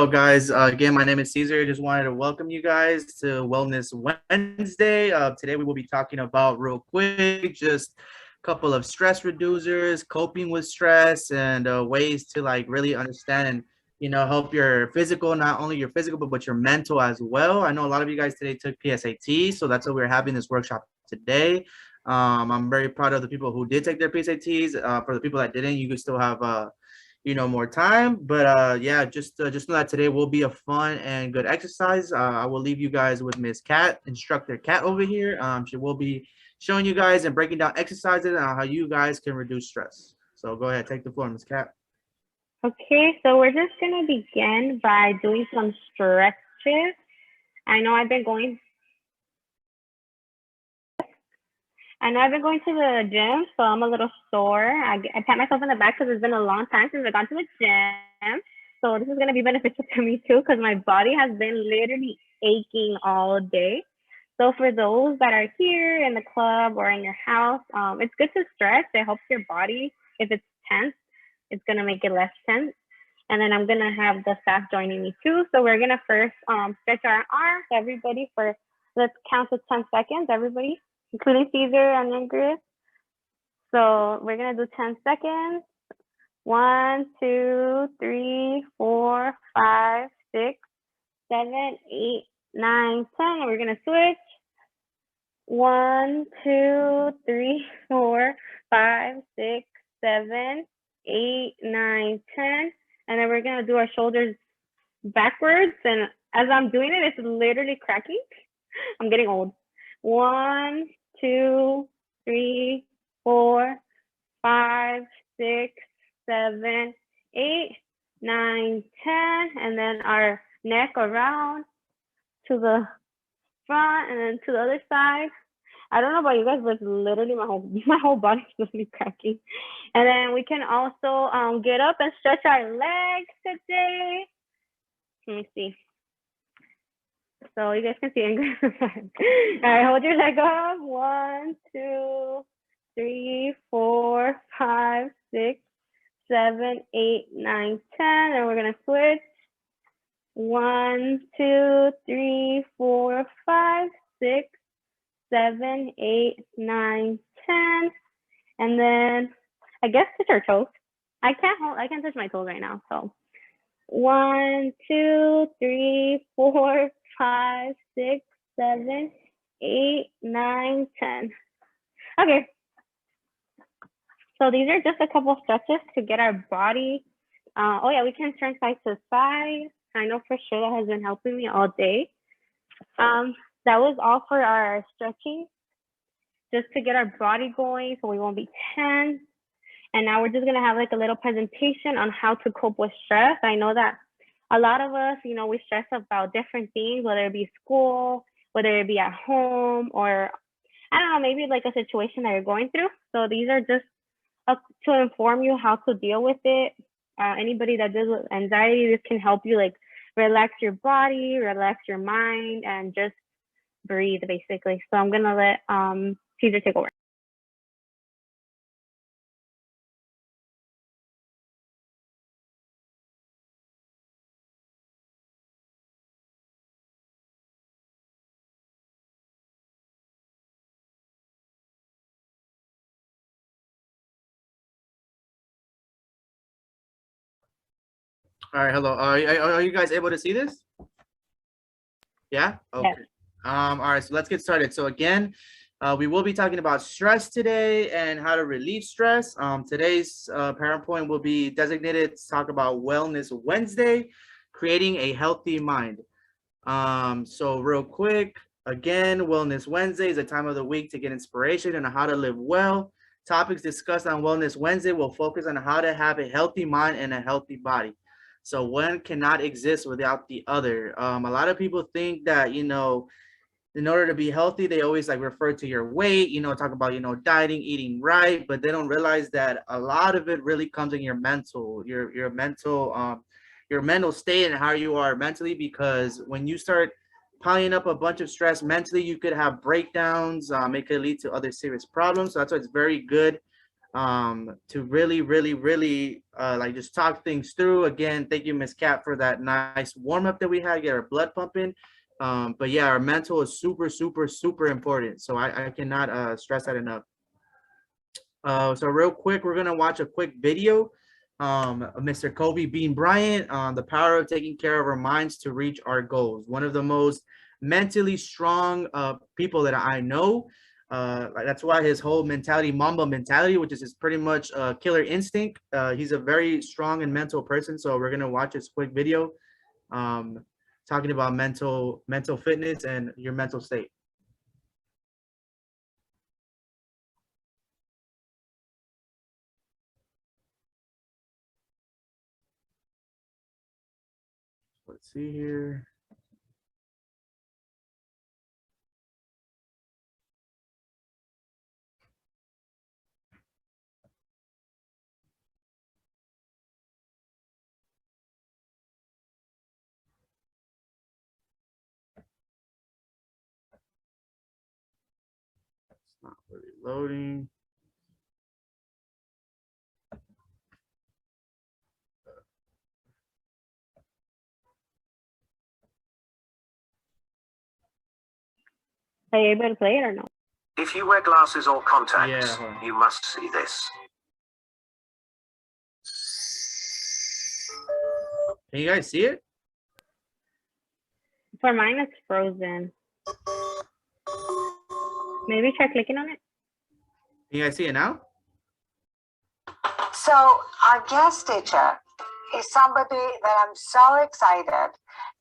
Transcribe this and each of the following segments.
Hello, guys. Again, my name is Caesar. Just wanted to welcome you guys to Wellness Wednesday. Today, we will be talking about real quick, just a couple of stress reducers, coping with stress, and ways to like really understand and help your physical, not only your physical, but your mental as well. I know a lot of you guys today took PSAT, so that's why we're having this workshop today. I'm very proud of the people who did take their PSATs. For the people that didn't, you could still have more time, but yeah, just know that today will be a fun and good exercise. I will leave you guys with Miss Cat, instructor Cat over here. She will be showing you guys and breaking down exercises and how you guys can reduce stress. So go ahead, take the floor, Miss Cat. Okay, so we're just gonna begin by doing some stretches. I know I've been going to the gym, so I'm a little sore. I pat myself in the back because it's been a long time since I've gone to the gym. So this is going to be beneficial to me too because my body has been literally aching all day. So for those that are here in the club or in your house, it's good to stretch. It helps your body. If it's tense, it's going to make it less tense. And then I'm going to have the staff joining me too. So we're going to first stretch our arms. Everybody let's count to 10 seconds, everybody, including Caesar and Ingrid. So we're gonna do 10 seconds. 1, 2, 3, 4, 5, 6, 7, 8, 9, 10. And we're gonna switch. 1, 2, 3, 4, 5, 6, 7, 8, 9, 10. And then we're gonna do our shoulders backwards. And as I'm doing it, it's literally cracking. I'm getting old. 1, 2, 3, 4, 5, 6, 7, 8, 9, 10. And then our neck around to the front and then to the other side. I don't know about you guys, but it's literally my whole body's literally cracking. And then we can also get up and stretch our legs today. Let me see. So you guys can see Ingrid. All right, hold your leg up. 1, 2, 3, 4, 5, 6, 7, 8, 9, 10. And we're gonna switch. 1, 2, 3, 4, 5, 6, 7, 8, 9, 10. And then I guess touch our toes. I can't touch my toes right now. So 1, 2, 3, 4, 5, 6, 7, 8, 9, 10. Okay. So these are just a couple stretches to get our body. Oh yeah, we can turn side to side. I know for sure that has been helping me all day. That was all for our stretching, just to get our body going so we won't be tense. And now we're just gonna have like a little presentation on how to cope with stress. I know that a lot of us, we stress about different things, whether it be school, whether it be at home, or I don't know, maybe like a situation that you're going through. So these are just to inform you how to deal with it. Anybody that deals with anxiety, this can help you like relax your body, relax your mind, and just breathe basically. So I'm gonna let Caesar take over. All right, hello. Are you guys able to see this? Yeah. Okay. Yes. All right, so let's get started. So again, we will be talking about stress today and how to relieve stress. Today's PowerPoint will be designated to talk about Wellness Wednesday, creating a healthy mind. So real quick, again, Wellness Wednesday is a time of the week to get inspiration on how to live well. Topics discussed on Wellness Wednesday will focus on how to have a healthy mind and a healthy body. So one cannot exist without the other. A lot of people think that, in order to be healthy, they always like refer to your weight, talk about, dieting, eating right, but they don't realize that a lot of it really comes in your mental, your mental state and how you are mentally, because when you start piling up a bunch of stress mentally, you could have breakdowns. It could lead to other serious problems. So that's why it's very good to really like just talk things through. Again, thank you, Miss Cat, for that nice warm up that we had, get our blood pumping. But yeah, our mental is super important. So I cannot stress that enough. So real quick, we're gonna watch a quick video of Mr. Kobe Bean Bryant on the power of taking care of our minds to reach our goals. One of the most mentally strong people that I know. That's why his whole mentality, Mamba mentality, which is his pretty much killer instinct. He's a very strong and mental person. So we're gonna watch this quick video talking about mental fitness and your mental state. Let's see here. It's not really loading. Are you able to play it or no? If you wear glasses or contacts, Yeah. you must see this. Can you guys see it? For mine, it's frozen. Maybe try clicking on it. Can you guys see it now? So our guest teacher is somebody that I'm so excited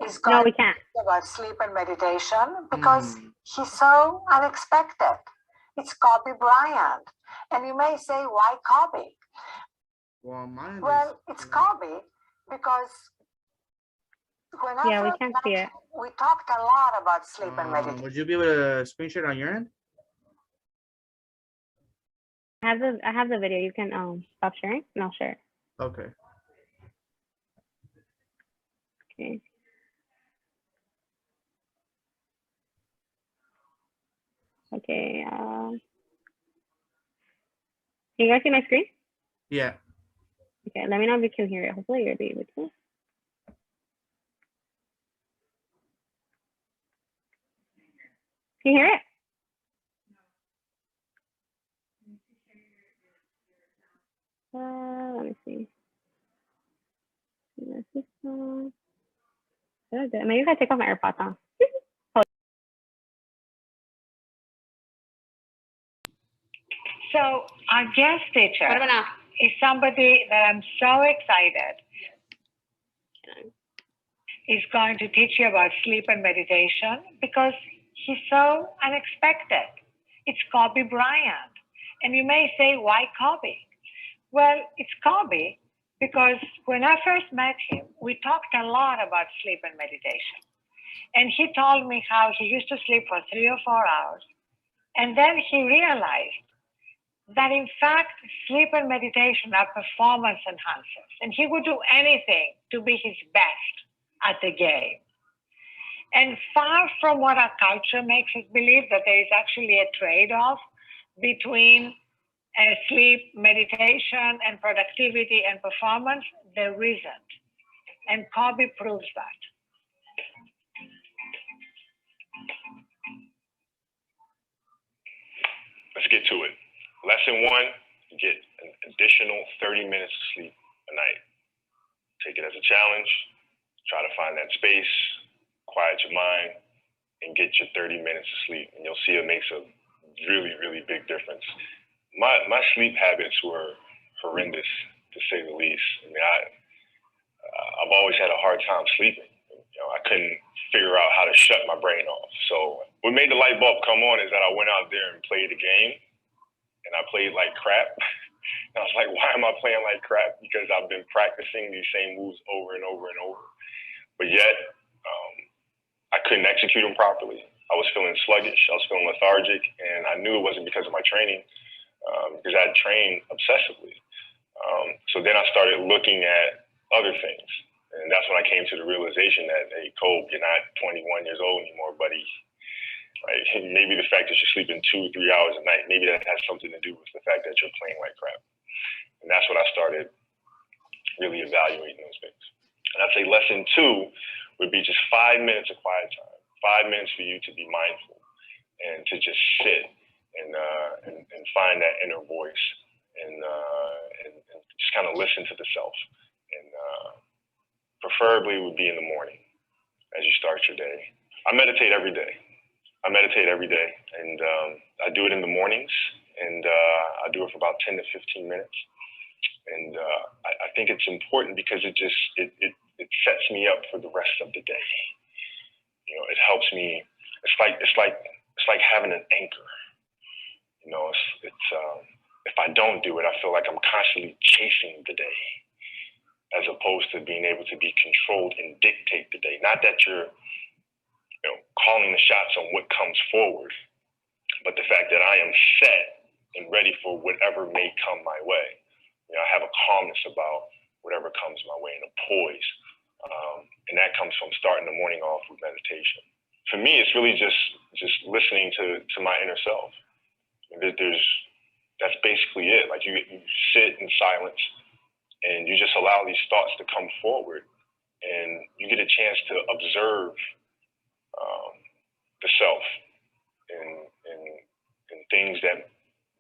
is No, going we to can't. talk about sleep and meditation because he's so unexpected. It's Kobe Bryant. And you may say, why Kobe? Well, mine Well, it's Kobe because when I Yeah, we first can't met see him, it. we talked a lot about sleep and meditation. Would you be able to screenshot on your end? I have the video. You can stop sharing and I'll share it. Okay. Okay. Okay. Can you guys see my screen? Yeah. Okay, let me know if you can hear it. Hopefully you'll be able to. Can you hear it? Let me see. Maybe if I take off my AirPods, huh? So our guest teacher is somebody that I'm so excited is going to teach you about sleep and meditation because he's so unexpected. It's Kobe Bryant. And you may say, why Kobe? Well, it's Kobe because when I first met him, we talked a lot about sleep and meditation. And he told me how he used to sleep for 3 or 4 hours. And then he realized that in fact, sleep and meditation are performance enhancers. And he would do anything to be his best at the game. And far from what our culture makes us believe, that there is actually a trade-off between sleep, meditation, and productivity and performance, there isn't. And Kobe proves that. Let's get to it. Lesson 1, get an additional 30 minutes of sleep a night. Take it as a challenge. Try to find that space, quiet your mind, and get your 30 minutes of sleep. And you'll see it makes a really big difference. My sleep habits were horrendous, to say the least. I mean, I've always had a hard time sleeping. You know, I couldn't figure out how to shut my brain off. So what made the light bulb come on is that I went out there and played a game, and I played like crap. And I was like, why am I playing like crap? Because I've been practicing these same moves over and over and over. But yet, I couldn't execute them properly. I was feeling sluggish. I was feeling lethargic. And I knew it wasn't because of my training, because I had trained obsessively. So then I started looking at other things. And that's when I came to the realization that, hey, Kobe, you're not 21 years old anymore, buddy. right? Maybe the fact that you're sleeping 2-3 hours a night, maybe that has something to do with the fact that you're playing like crap. And that's when I started really evaluating those things. And I'd say lesson 2 would be just 5 minutes of quiet time, 5 minutes for you to be mindful and to just sit and find that inner voice and just kind of listen to the self. And preferably would be in the morning as you start your day. I meditate every day. And I do it in the mornings, and I do it for about 10 to 15 minutes. And I think it's important because it sets me up for the rest of the day. You know, it helps me. It's like having an anchor. You know, it's if I don't do it, I feel like I'm constantly chasing the day, as opposed to being able to be controlled and dictate the day. Not that you're, you know, calling the shots on what comes forward, but the fact that I am set and ready for whatever may come my way. You know, I have a calmness about whatever comes my way and a poise. And that comes from starting the morning off with meditation. For me, it's really just listening to my inner self. That's basically it. Like you sit in silence and you just allow these thoughts to come forward, and you get a chance to observe the self and things that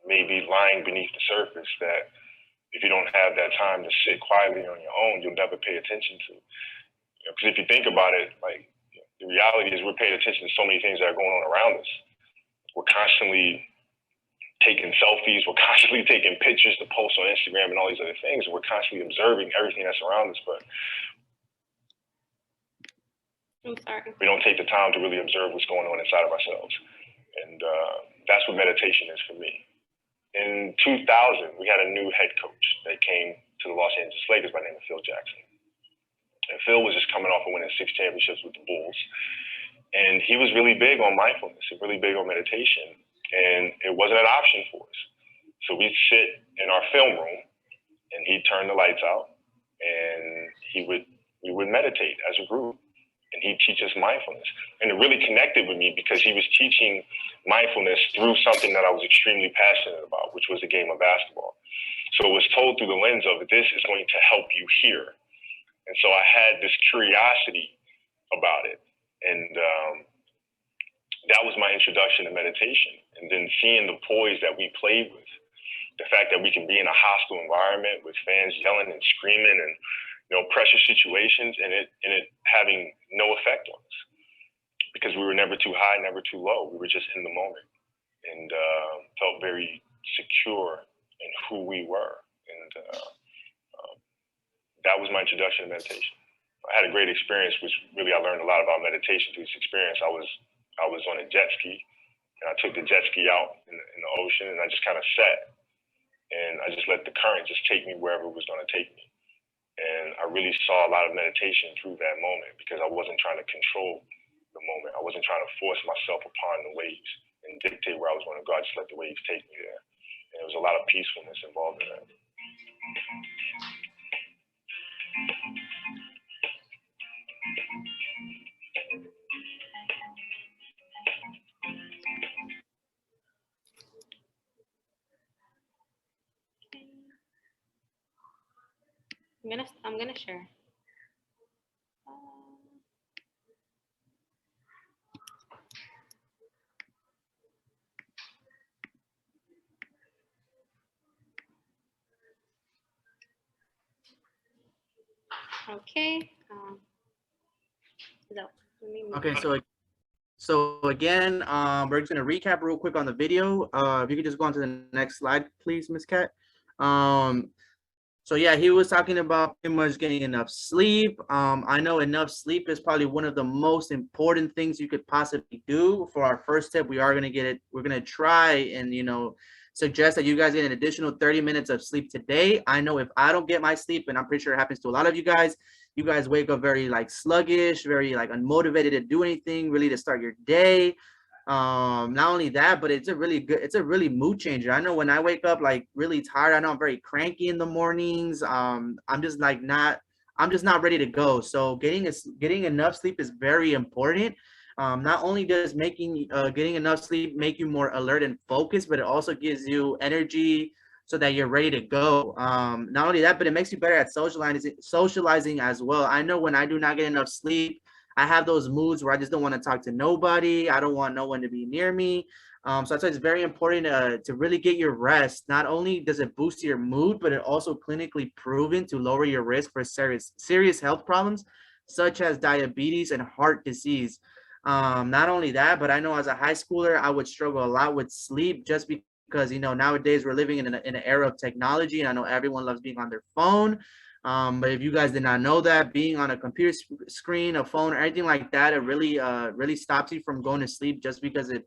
may be lying beneath the surface that if you don't have that time to sit quietly on your own, you'll never pay attention to. Because if you think about it, like, the reality is we're paying attention to so many things that are going on around us. We're constantly taking selfies. We're constantly taking pictures to post on Instagram and all these other things. And we're constantly observing everything that's around us. But I'm sorry. We don't take the time to really observe what's going on inside of ourselves. And that's what meditation is for me. In 2000, we had a new head coach that came to the Los Angeles Lakers by the name of Phil Jackson. And Phil was just coming off of winning 6 championships with the Bulls. And he was really big on mindfulness and really big on meditation. And it wasn't an option for us. So we'd sit in our film room and he'd turn the lights out and we would meditate as a group. And he'd teach us mindfulness. And it really connected with me because he was teaching mindfulness through something that I was extremely passionate about, which was the game of basketball. So it was told through the lens of, this is going to help you here. And so I had this curiosity about it. And that was my introduction to meditation. And then seeing the poise that we played with, the fact that we can be in a hostile environment with fans yelling and screaming and, you know, pressure situations, and it having no effect on us because we were never too high, never too low. We were just in the moment and felt very secure in who we were. And that was my introduction to meditation. I had a great experience, which really I learned a lot about meditation through this experience. I was on a jet ski, and I took the jet ski out in the ocean, and I just kind of sat, and I just let the current just take me wherever it was going to take me. And I really saw a lot of meditation through that moment because I wasn't trying to control the moment. I wasn't trying to force myself upon the waves and dictate where I was going to go. I just let the waves take me there. And there was a lot of peacefulness involved in that. I'm gonna share. Okay. Okay, so again, we're just gonna recap real quick on the video. If you could just go on to the next slide, please, Ms. Kat. So yeah, he was talking about pretty much getting enough sleep. I know enough sleep is probably one of the most important things you could possibly do. For our first tip, we are gonna get it. We're gonna try and, you know, suggest that you guys get an additional 30 minutes of sleep today. I know if I don't get my sleep, and I'm pretty sure it happens to a lot of you guys wake up very like sluggish, very like unmotivated to do anything, really to start your day. Not only that, but it's a really mood changer. I know when I wake up like really tired, I know I'm very cranky in the mornings. I'm just not ready to go. So getting enough sleep is very important. Not only does getting enough sleep make you more alert and focused, but it also gives you energy so that you're ready to go. Not only that, but it makes you better at socializing as well. I know when I do not get enough sleep, I have those moods where I just don't want to talk to nobody. I don't want no one to be near me. So that's why it's very important to really get your rest. Not only does it boost your mood, but it also clinically proven to lower your risk for serious health problems, such as diabetes and heart disease. Not only that, but I know as a high schooler, I would struggle a lot with sleep just because, nowadays we're living in an era of technology, and I know everyone loves being on their phone. But if you guys did not know that, being on a computer screen, a phone, or anything like that, it really stops you from going to sleep just because it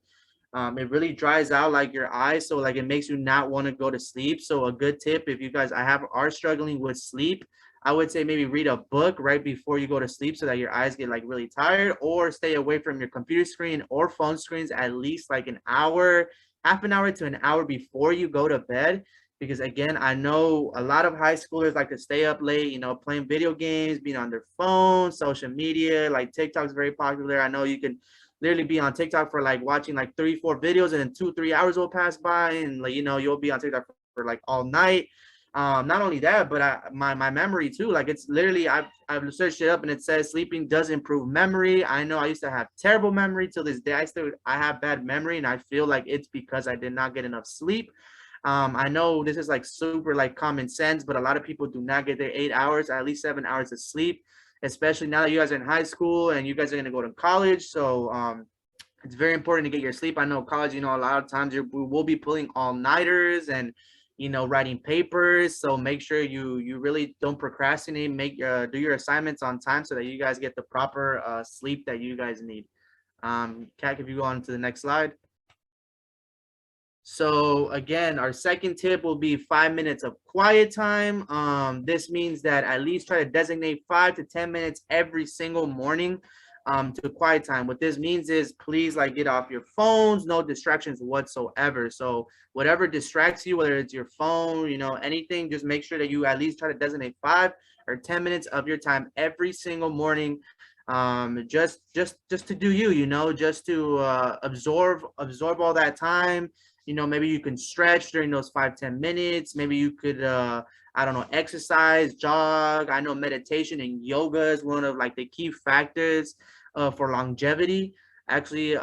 really dries out like your eyes. So like it makes you not want to go to sleep. So a good tip, if you guys are struggling with sleep, I would say maybe read a book right before you go to sleep so that your eyes get like really tired, or stay away from your computer screen or phone screens at least like an hour, half an hour to an hour before you go to bed. Because again, I know a lot of high schoolers like to stay up late, playing video games, being on their phone, social media, like TikTok's very popular. I know you can literally be on TikTok for like watching like 3-4 videos, and then 2-3 hours will pass by, and like you'll be on TikTok for like all night. Not only that, but my memory too. Like it's literally I've searched it up, and it says sleeping does improve memory. I know I used to have terrible memory till this day. I have bad memory, and I feel like it's because I did not get enough sleep. I know this is like super like common sense, but a lot of people do not get their 8 hours, at least 7 hours of sleep, especially now that you guys are in high school and you guys are going to go to college. So it's very important to get your sleep. I know college, a lot of times we will be pulling all-nighters and, writing papers. So make sure you really don't procrastinate. Do your assignments on time so that you guys get the proper sleep that you guys need. Kat, if you go on to the next slide. So again, our second tip will be 5 minutes of quiet time. This means that at least try to designate 5 to 10 minutes every single morning to quiet time. What this means is please like get off your phones, no distractions whatsoever. So whatever distracts you, whether it's your phone, anything, just make sure that you at least try to designate 5 or 10 minutes of your time every single morning. Just to do just to absorb all that time. Maybe you can stretch during those 5-10 minutes. Maybe you could, I don't know, exercise, jog. I know meditation and yoga is one of like the key factors for longevity. Actually,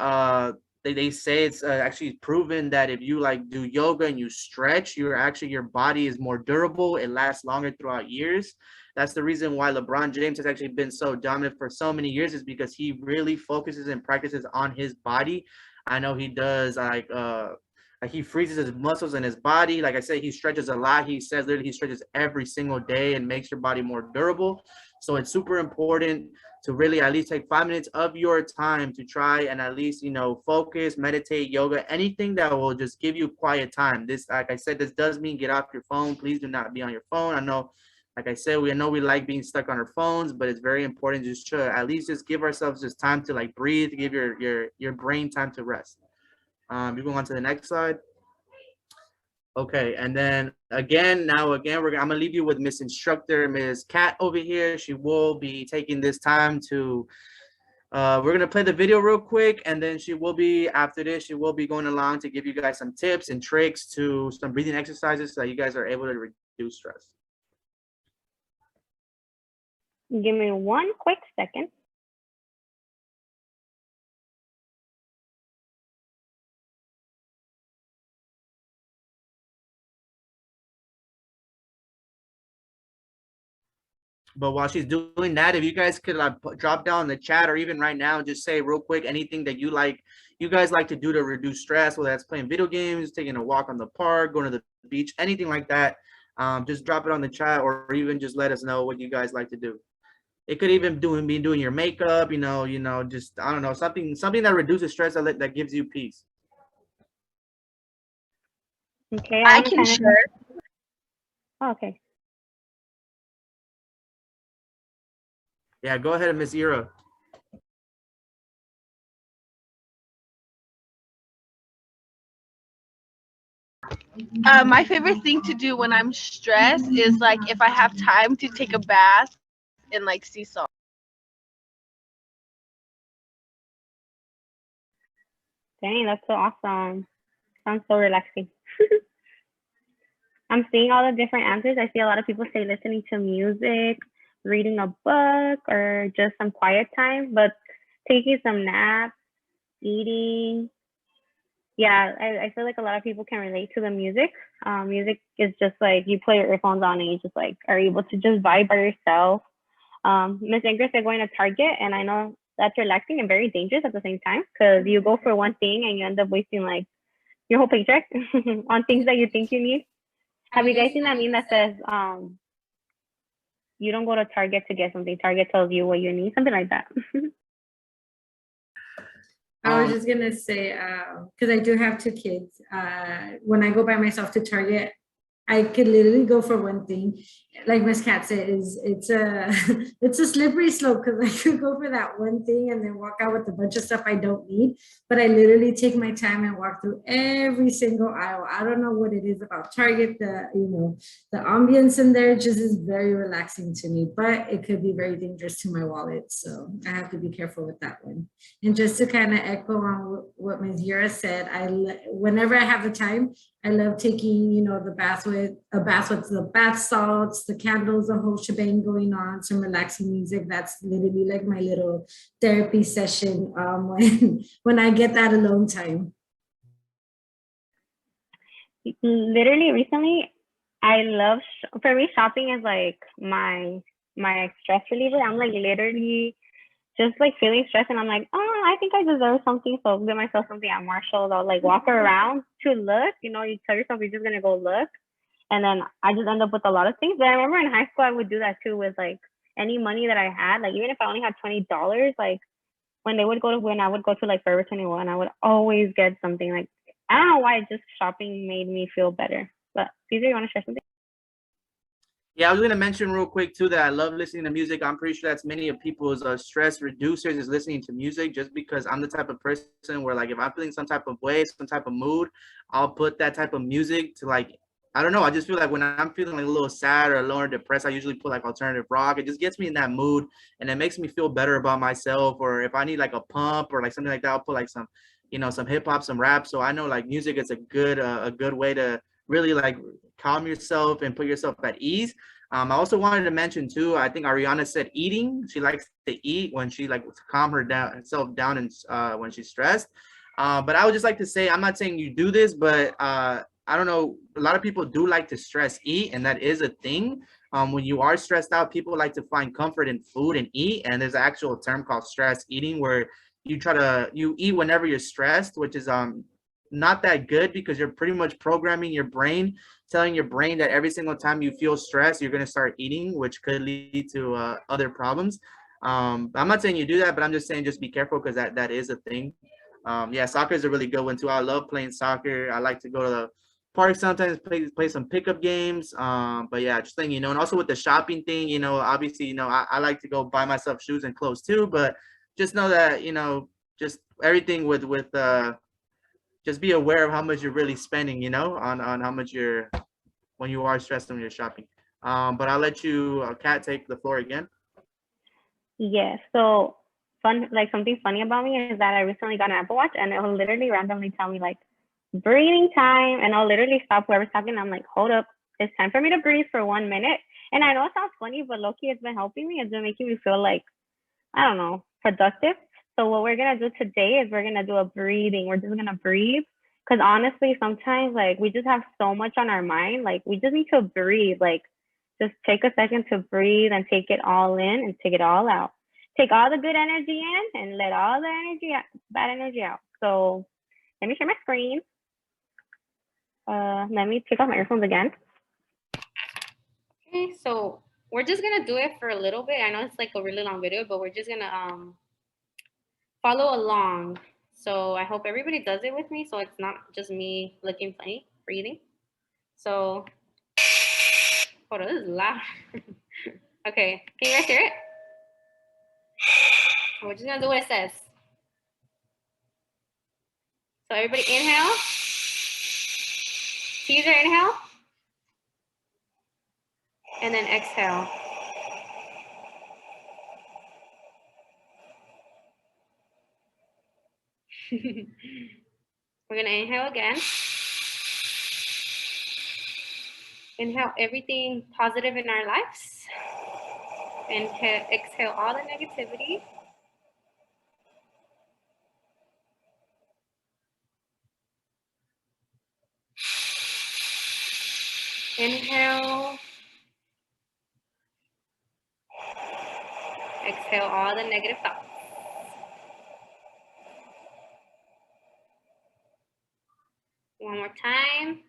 they say it's actually proven that if you like do yoga and you stretch, your body is more durable. It lasts longer throughout years. That's the reason why LeBron James has actually been so dominant for so many years, is because he really focuses and practices on his body. I know he does like he freezes his muscles in his body. Like I said, he stretches a lot. He says literally he stretches every single day and makes your body more durable. So it's super important to really at least take 5 minutes of your time to try and at least, focus, meditate, yoga, anything that will just give you quiet time. This, like I said, this does mean get off your phone. Please do not be on your phone. I know, like I said, we like being stuck on our phones, but it's very important just to at least just give ourselves just time to like breathe, give your brain time to rest. You go on to the next slide. Okay, and then again, I'm gonna leave you with Miss Instructor, Ms. Kat over here. She will be taking this time to, we're gonna play the video real quick, and then after this, she will be going along to give you guys some tips and tricks to some breathing exercises so that you guys are able to reduce stress. Give me one quick second. But while she's doing that, if you guys could drop down in the chat, or even right now, just say real quick anything that you guys like to do to reduce stress, whether that's playing video games, taking a walk on the park, going to the beach, anything like that. Just drop it on the chat, or even just let us know what you guys like to do. It could even be doing your makeup, just, I don't know, something that reduces stress, that gives you peace. Okay. I can share. Okay. Yeah, go ahead, Miss Ira. My favorite thing to do when I'm stressed is like if I have time to take a bath and like sea salt. Dang, that's so awesome. Sounds so relaxing. I'm seeing all the different answers. I see a lot of people say listening to music, reading a book, or just some quiet time, but taking some naps, eating. Yeah, I feel like a lot of people can relate to the music. Music is just like you play your earphones on and you just like are able to just vibe by yourself. Miss Ingrid said going to Target, and I know that's relaxing and very dangerous at the same time because you go for one thing and you end up wasting like your whole paycheck on things that you think you need. Have you guys seen that meme that says, you don't go to Target to get something, Target tells you what you need, something like that? I was just gonna say, because I do have 2 kids, when I go by myself to Target, I could literally go for one thing. Like Miss Kat said, it's a it's a slippery slope because I could go for that one thing and then walk out with a bunch of stuff I don't need. But I literally take my time and walk through every single aisle. I don't know what it is about Target. The ambience in there just is very relaxing to me, but it could be very dangerous to my wallet. So I have to be careful with that one. And just to kind of echo on what Ms. Yura said, whenever I have the time, I love taking, the bath with the bath salts, the candles, the whole shebang going on, some relaxing music. That's literally like my little therapy session when I get that alone time. Literally recently, I love, for me, shopping is like my stress reliever. I'm like literally just like feeling stressed and I'm like, oh, I think I deserve something. So I'll get myself something at Marshall's. I'll like walk around to look, you tell yourself you're just gonna go look. And then I just end up with a lot of things. But I remember in high school, I would do that too with like any money that I had. Like even if I only had $20, like when I would go to like Forever 21, I would always get something. Like, I don't know why, just shopping made me feel better. But Cesar, you want to share something? Yeah, I was gonna mention real quick too that I love listening to music. I'm pretty sure that's many of people's stress reducers is listening to music, just because I'm the type of person where like if I'm feeling some type of way, some type of mood, I'll put that type of music to like, I don't know, I just feel like when I'm feeling like a little sad or a little depressed, I usually put like alternative rock. It just gets me in that mood and it makes me feel better about myself. Or if I need like a pump or like something like that, I'll put like some, some hip hop, some rap. So I know like music is a good way to really like calm yourself and put yourself at ease. I also wanted to mention too, I think Ariana said eating. She likes to eat when she like to calm herself down and when she's stressed. But I would just like to say, I'm not saying you do this, but I don't know, a lot of people do like to stress eat, and that is a thing. When you are stressed out, people like to find comfort in food and eat. And there's an actual term called stress eating where you eat whenever you're stressed, which is not that good because you're pretty much programming your brain, telling your brain that every single time you feel stressed, you're going to start eating, which could lead to other problems. I'm not saying you do that, but I'm just saying just be careful because that is a thing. Yeah, soccer is a really good one too. I love playing soccer. I like to go to the park sometimes, play some pickup games. But yeah, just letting you know. And also with the shopping thing, obviously, I like to go buy myself shoes and clothes too, but just know that, just everything with just be aware of how much you're really spending, on how much when you are stressed when you're shopping. But I'll let you, Kat, take the floor again. Yeah, so something funny about me is that I recently got an Apple Watch and it will literally randomly tell me like breathing time, and I'll literally stop whoever's talking. And I'm like, hold up, it's time for me to breathe for 1 minute. And I know it sounds funny, but low-key it's been helping me. It's been making me feel like, I don't know, productive. So what we're gonna do today is we're gonna do a breathing. We're just gonna breathe. Because honestly, sometimes like we just have so much on our mind. Like we just need to breathe. Like just take a second to breathe and take it all in and take it all out. Take all the good energy in and let all the bad energy out. So let me share my screen. Let me take off my earphones again. Okay, so we're just gonna do it for a little bit. I know it's like a really long video, but we're just gonna follow along. So I hope everybody does it with me, so it's not just me looking funny breathing. So hold on, this is loud. Okay, can you guys hear it? We're just gonna do what it says. So everybody inhale. Teaser, inhale. And then exhale. We're gonna inhale again. Inhale everything positive in our lives. Inhale, exhale all the negativity. Inhale. Exhale all the negative thoughts. One more time.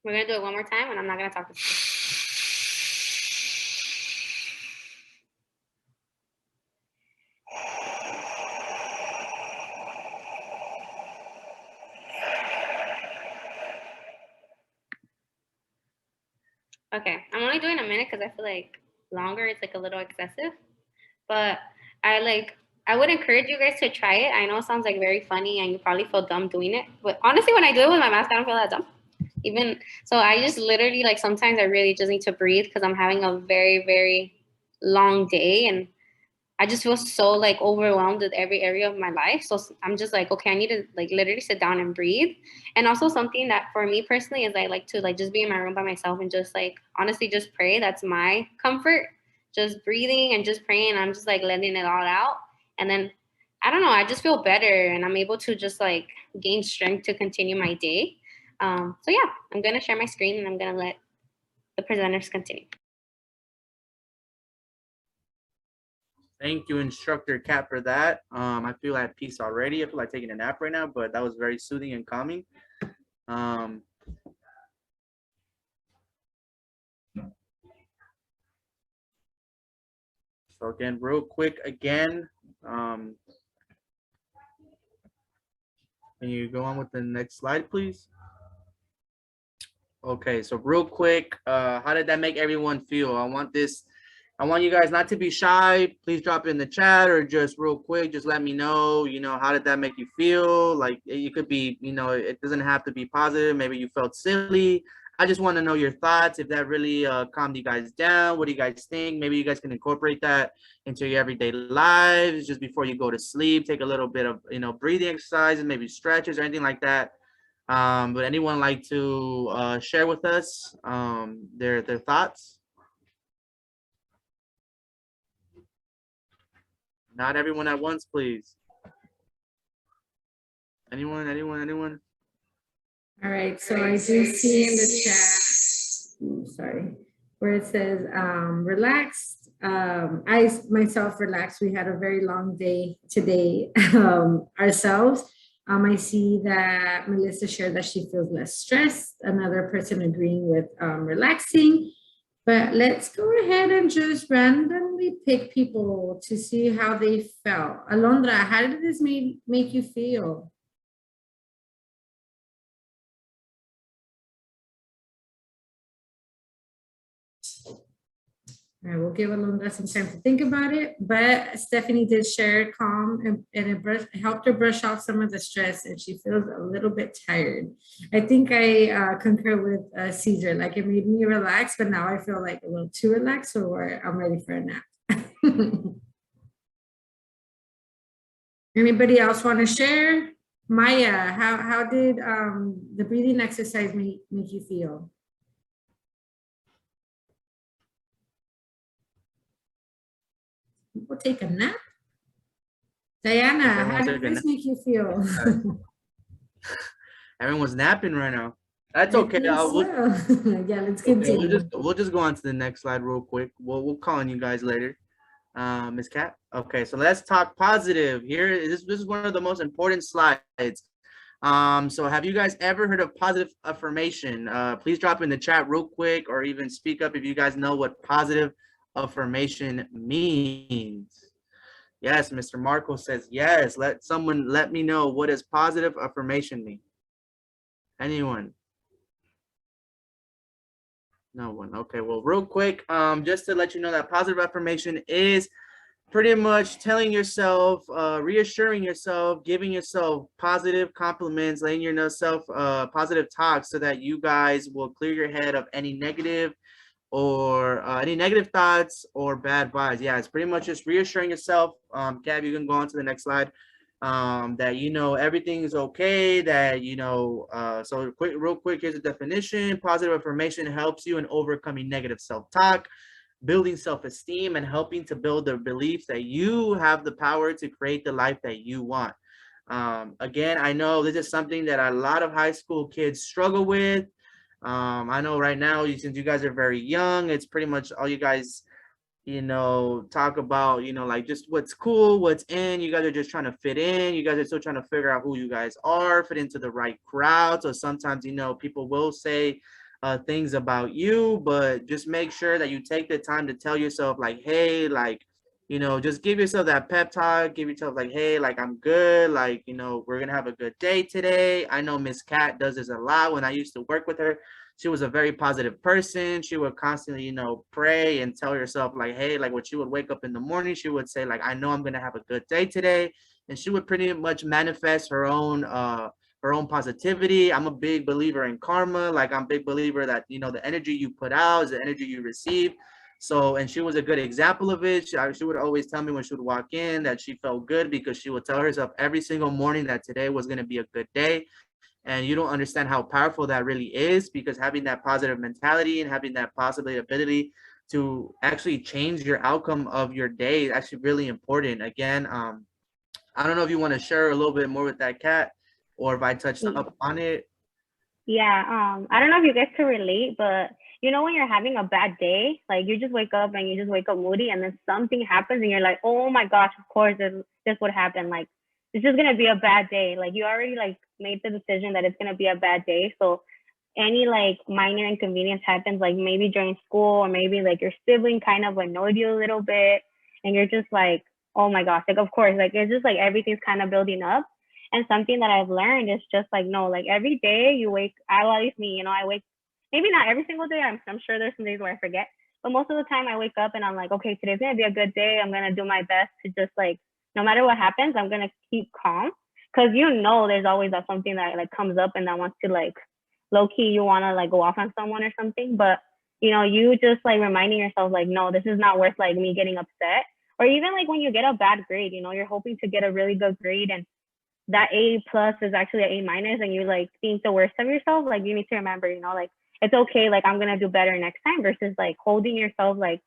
We're gonna do it one more time and I'm not gonna talk to you. Okay, I'm only doing a minute because I feel like longer it's like a little excessive, but I would encourage you guys to try it. I know it sounds like very funny and you probably feel dumb doing it, but honestly, when I do it with my mask, I don't feel that dumb. Even so, I just literally like sometimes I really just need to breathe because I'm having a very, very long day and I just feel so like overwhelmed with every area of my life. So I'm just like, okay, I need to like literally sit down and breathe. And also something that for me personally is I like to like just be in my room by myself and just like honestly just pray. That's my comfort. Just breathing and just praying. I'm just like letting it all out. And then I don't know, I just feel better and I'm able to just like gain strength to continue my day. So yeah, I'm gonna share my screen and I'm gonna let the presenters continue. Thank you, Instructor Kat, for that. I feel at peace already. I feel like taking a nap right now, but that was very soothing and calming. So again, real quick, again, can you go on with the next slide, please? Okay, so real quick, how did that make everyone feel? I want you guys not to be shy. Please drop it in the chat or just real quick, just let me know, how did that make you feel? Like you could be, it doesn't have to be positive. Maybe you felt silly. I just want to know your thoughts. If that really calmed you guys down, what do you guys think? Maybe you guys can incorporate that into your everyday lives just before you go to sleep. Take a little bit of, breathing exercises, maybe stretches or anything like that. But anyone like to share with us their thoughts? Not everyone at once, please. Anyone? All right, so I do see in the chat, sorry, where it says relaxed. I myself relaxed. We had a very long day today ourselves. I see that Melissa shared that she feels less stressed. Another person agreeing with relaxing. But let's go ahead and just randomly pick people to see how they felt. Alondra, how did this make you feel? All right, we'll give Alondra some time to think about it, but Stephanie did share calm and it helped her brush off some of the stress and she feels a little bit tired. I think I concur with Caesar, like it made me relax, but now I feel like a little too relaxed, so I'm ready for a nap. Anybody else want to share? Maya, how did the breathing exercise make you feel? People take a nap? Diana, how did this make you feel? Everyone's napping right now. That's okay. Yeah, let's continue. Okay, we'll just go on to the next slide real quick. We'll call on you guys later. Ms. Kat. Okay, so let's talk positive. Here, this is one of the most important slides. So have you guys ever heard of positive affirmation? Please drop in the chat real quick or even speak up if you guys know what positive affirmation means. Yes, Mr. Marco says yes. Let me know, what does positive affirmation mean? Anyone? No one. Okay, well, real quick, just to let you know that positive affirmation is pretty much telling yourself, reassuring yourself, giving yourself positive compliments, letting yourself positive talk so that you guys will clear your head of any negative or any negative thoughts or bad vibes. Yeah, it's pretty much just reassuring yourself. Gab, you can go on to the next slide. That everything is okay, that so real quick, here's a definition. Positive affirmation helps you in overcoming negative self-talk, building self-esteem, and helping to build the belief that you have the power to create the life that you want. Again, I know this is something that a lot of high school kids struggle with. I know right now, since you guys are very young, it's pretty much all you guys talk about, like just what's cool, what's in. You guys are just trying to fit in. You guys are still trying to figure out who you guys are, fit into the right crowd. So sometimes, people will say things about you, but just make sure that you take the time to tell yourself like, hey, like, just give yourself that pep talk, give yourself like, hey, like, I'm good. Like, we're going to have a good day today. I know Miss Cat does this a lot. When I used to work with her, she was a very positive person. She would constantly, pray and tell herself like, hey, like when she would wake up in the morning, she would say like, I know I'm going to have a good day today. And she would pretty much manifest her own positivity. I'm a big believer in karma. Like, I'm a big believer that, the energy you put out is the energy you receive. So, and she was a good example of it. She would always tell me when she would walk in that she felt good because she would tell herself every single morning that today was going to be a good day. And you don't understand how powerful that really is, because having that positive mentality and having that ability to actually change your outcome of your day is actually really important. Again, I don't know if you want to share a little bit more with that, Cat, or if I touched up on it. Yeah, I don't know if you guys can relate, but when you're having a bad day, like you just wake up moody, and then something happens and you're like, oh my gosh, of course this would happen. Like, it's just gonna be a bad day. Like, you already like made the decision that it's gonna be a bad day. So any like minor inconvenience happens, like maybe during school, or maybe like your sibling kind of annoyed you a little bit, and you're just like, oh my gosh, like of course, like it's just like everything's kind of building up. And something that I've learned is just like, no, like every day you wake, at least me, I wake, maybe not every single day. I'm sure there's some days where I forget, but most of the time I wake up and I'm like, okay, today's gonna be a good day. I'm gonna do my best to just like, no matter what happens, I'm gonna keep calm, because there's always something that like comes up and that wants to like, low key, you wanna like go off on someone or something, but you just like reminding yourself like, no, this is not worth like me getting upset. Or even like when you get a bad grade, you're hoping to get a really good grade, and that A+ is actually an A-, and you like think the worst of yourself. Like, you need to remember, like it's okay, like I'm gonna do better next time, versus like holding yourself, like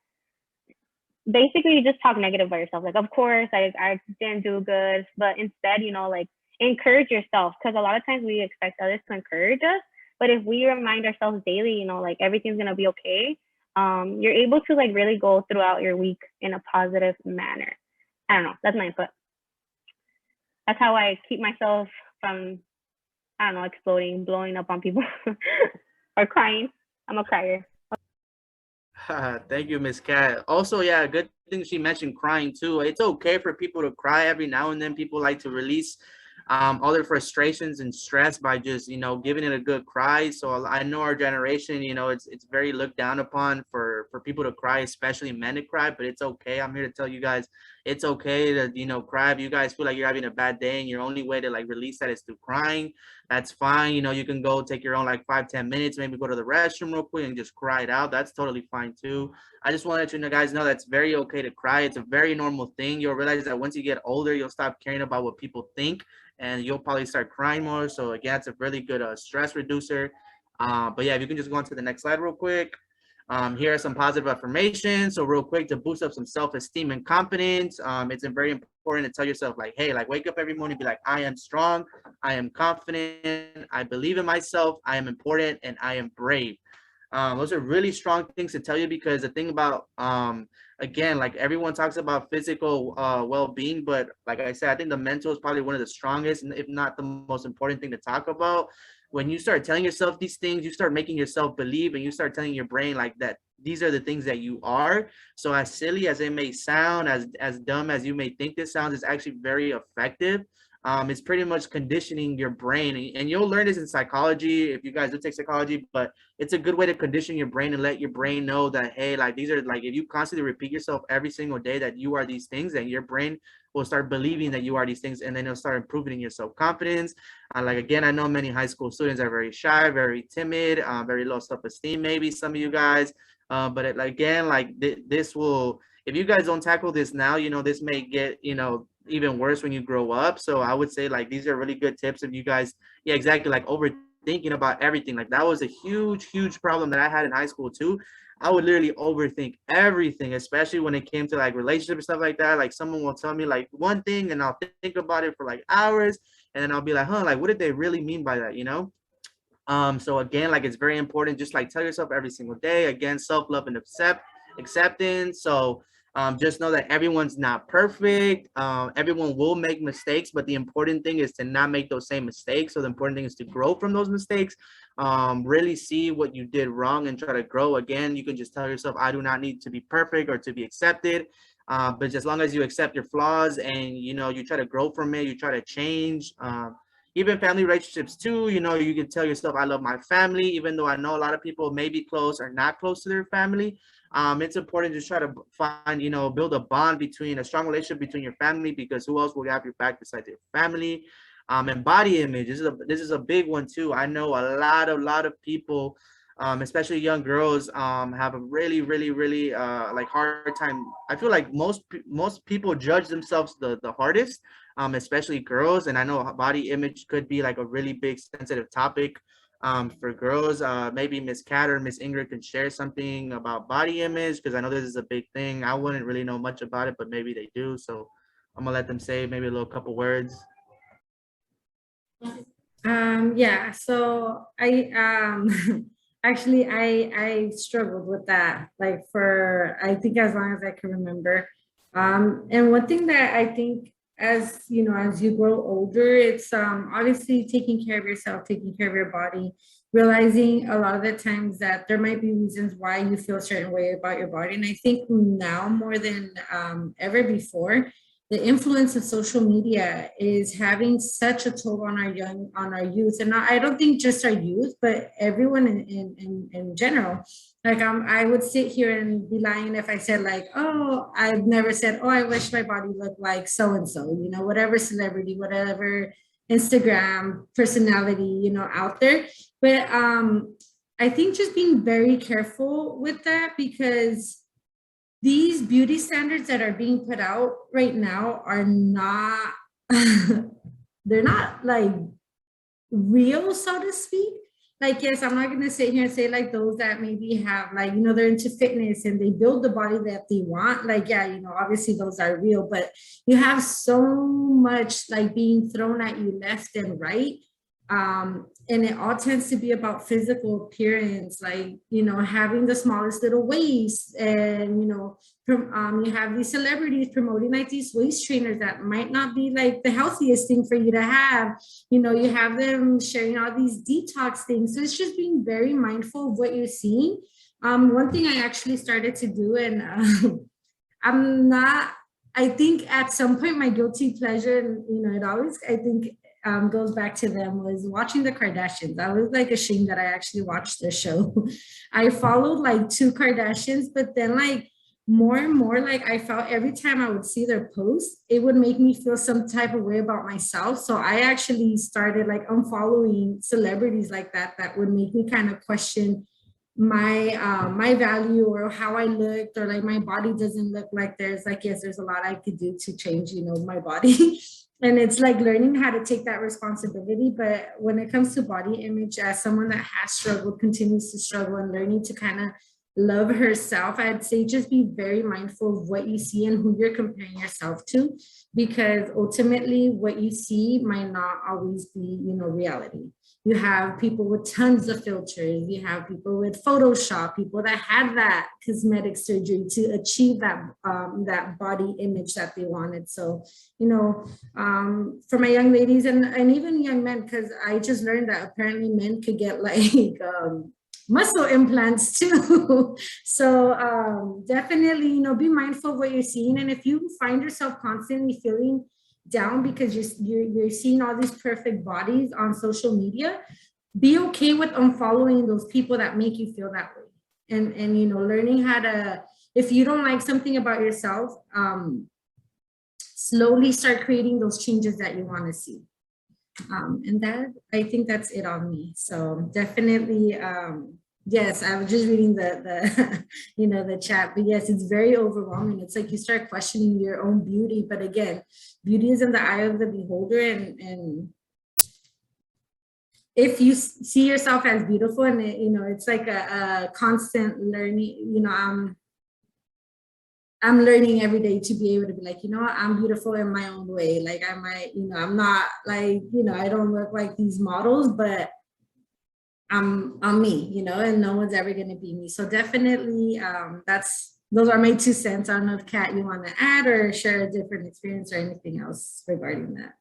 basically you just talk negative about yourself. Like, of course I didn't do good, but instead, like encourage yourself, because a lot of times we expect others to encourage us, but if we remind ourselves daily, like everything's gonna be okay, you're able to like really go throughout your week in a positive manner. I don't know, that's my input. That's how I keep myself from, I don't know, exploding, blowing up on people or crying. I'm a crier. Thank you, Miss Cat. Also, yeah, good thing she mentioned crying too. It's okay for people to cry every now and then. People like to release all their frustrations and stress by just, giving it a good cry. So I know our generation, it's very looked down upon for people to cry, especially men to cry, but it's okay. I'm here to tell you guys, it's okay to, cry. If you guys feel like you're having a bad day and your only way to like release that is through crying, that's fine. You can go take your own like 5-10 minutes, maybe go to the restroom real quick and just cry it out. That's totally fine too. I just want to let you guys know that's very okay to cry. It's a very normal thing. You'll realize that once you get older, you'll stop caring about what people think, and you'll probably start crying more. So again, it's a really good stress reducer. But yeah, if you can just go on to the next slide real quick. Here are some positive affirmations. So real quick, to boost up some self-esteem and confidence, it's very important to tell yourself like, hey, like wake up every morning, be like, I am strong, I am confident, I believe in myself, I am important, and I am brave. Those are really strong things to tell you, because the thing about, again, like everyone talks about physical well-being, but like I said, I think the mental is probably one of the strongest, if not the most important thing to talk about. When you start telling yourself these things, you start making yourself believe, and you start telling your brain like that these are the things that you are. So as silly as it may sound, as dumb as you may think this sounds, it's actually very effective. It's pretty much conditioning your brain, and you'll learn this in psychology if you guys do take psychology, but it's a good way to condition your brain and let your brain know that, hey, like these are like, if you constantly repeat yourself every single day that you are these things, then your brain will start believing that you are these things, and then it'll start improving your self-confidence. Like, again, I know many high school students are very shy, very timid, very low self-esteem, maybe some of you guys, but again, like this will, if you guys don't tackle this now, this may get, even worse when you grow up. So I would say, like, these are really good tips if you guys, yeah, exactly, like overthinking about everything. Like, that was a huge problem that I had in high school too. I would literally overthink everything, especially when it came to like relationships and stuff like that. Like, someone will tell me like one thing and I'll think about it for like hours, and then I'll be like, like, what did they really mean by that, So again, like, it's very important, just like tell yourself every single day, again, self-love and acceptance. So just know that everyone's not perfect. Everyone will make mistakes, but the important thing is to not make those same mistakes. So the important thing is to grow from those mistakes, really see what you did wrong and try to grow. Again, you can just tell yourself, I do not need to be perfect or to be accepted. But just as long as you accept your flaws and, you try to grow from it, you try to change, even family relationships too, you can tell yourself, I love my family, even though I know a lot of people may be close or not close to their family. It's important to try to find, build a bond between, a strong relationship between your family, because who else will have your back besides your family? And body image, this is a big one too. I know a lot of people, especially young girls, have a really like hard time. I feel like most people judge themselves the hardest, especially girls. And I know body image could be like a really big sensitive topic for girls. Maybe Miss Kat or Miss Ingrid could share something about body image, because I know this is a big thing. I wouldn't really know much about it, but maybe they do. So I'm gonna let them say maybe a little couple words. Yeah, so I actually I struggled with that, like, for I think as long as I can remember. And one thing that I think, as you grow older, it's obviously taking care of yourself, taking care of your body, realizing a lot of the times that there might be reasons why you feel a certain way about your body. And I think now more than ever before, the influence of social media is having such a toll on our youth. And I don't think just our youth, but everyone in general. Like, I would sit here and be lying if I said, like, oh, I've never said, oh, I wish my body looked like so-and-so, whatever celebrity, whatever Instagram personality, out there. But I think just being very careful with that, because these beauty standards that are being put out right now are not, they're not like real, so to speak. Like, yes, I'm not going to sit here and say like those that maybe have like, they're into fitness and they build the body that they want. Like, yeah, obviously those are real, but you have so much like being thrown at you left and right. And it all tends to be about physical appearance, like, having the smallest little waist, and, you have these celebrities promoting like these waist trainers that might not be like the healthiest thing for you to have. You have them sharing all these detox things. So it's just being very mindful of what you're seeing. One thing I actually started to do, and I think at some point my guilty pleasure, and, it always, I think, goes back to them, was watching the Kardashians. I was like ashamed that I actually watched the show. I followed like 2 Kardashians, but then like more and more, like, I felt every time I would see their posts, it would make me feel some type of way about myself. So I actually started like unfollowing celebrities like that would make me kind of question my value or how I looked, or like my body doesn't look like theirs. Like, yes, there's a lot I could do to change, my body. And it's like learning how to take that responsibility. But when it comes to body image, as someone that has struggled, continues to struggle, and learning to kind of love herself, I'd say just be very mindful of what you see and who you're comparing yourself to, because ultimately what you see might not always be, reality. You have people with tons of filters. You have people with Photoshop, people that had that cosmetic surgery to achieve that body image that they wanted. So, for my young ladies and even young men, because I just learned that apparently men could get like muscle implants too. So definitely, be mindful of what you're seeing. And if you find yourself constantly feeling down because you're seeing all these perfect bodies on social media, be okay with unfollowing those people that make you feel that way. And you know, learning how to, if you don't like something about yourself, slowly start creating those changes that you want to see. And that, I think that's it on me. So definitely, yes, I was just reading the you know, the chat, but yes, it's very overwhelming. It's like you start questioning your own beauty, but again, beauty is in the eye of the beholder, and if you see yourself as beautiful, and you know, it's like a constant learning, you know, I'm learning every day to be able to be like, you know what, I'm beautiful in my own way. Like I might, you know, I'm not like, you know, I don't look like these models, but I'm me, you know, and no one's ever going to be me. So definitely, those are my 2 cents. I don't know if Kat, you want to add or share a different experience or anything else regarding that.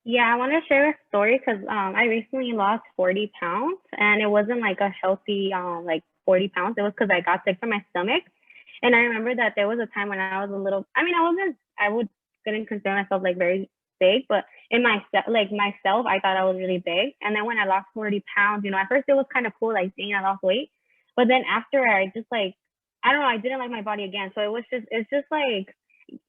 Yeah, I want to share a story because I recently lost 40 pounds, and it wasn't like a healthy like 40 pounds. It was because I got sick from my stomach. And I remember that there was a time when I was a little, I mean, I couldn't consider myself like very big, but in myself, I thought I was really big. And then when I lost 40 pounds, you know, at first it was kind of cool, like seeing I lost weight. But then after, I just like, I don't know, I didn't like my body again. So it's just like,